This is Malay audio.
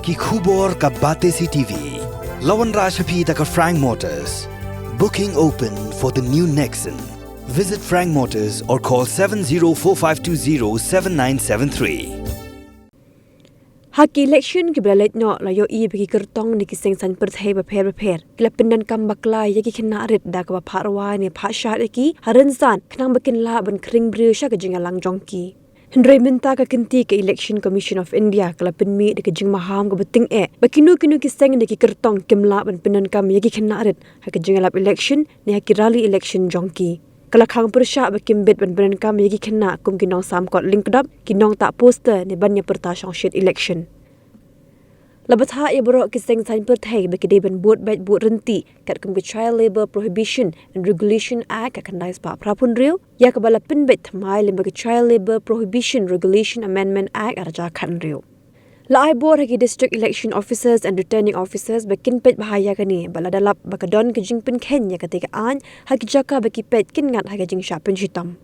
ki khubor ka bate si TV. Lawan Rashapi taka Frank Motors. Booking open for the new Nexon. Visit Frank Motors or call 7045207973. Haki election ki belalet no la yo I bagi kertong ni kiseng san perthai beper kila Pyndonkam bakla ya ki Khynah rit da ka pharwa ni pha shat ki haran san khnang bakin la ban kring bru sha ka jingalang jongki Hendrai minta ka kinti ke Election Commission of India kala penmi de ke jing maham ka Tyngeh bakinu kiseng ni ki kertong kimla ban Pyndonkam ya ki Khynah rit ha ka Ïalap election ni ha ki rally election jongki Kala khang persya bakim bit ban Pyndonkam yagi Khynah kum kinong sam kot link dap kinong tak poster ni ban ya perta shit election. Labat ha ya borok kiseng san perthai baki de ban buat bait buat renti kat kum ke Child Labour Prohibition and Regulation Act akan dai spa prapun riu ya kabala pinbit thamai lemba ke Child Labour Prohibition Regulation Amendment Act arja khan riu. Lai board hagi district election officers and returning officers bakin pet bahaya kani baladalap bakadon ke jing pin Kenya ketika an hagi jaka baki pet kin ngat hagi jing syapin hitam.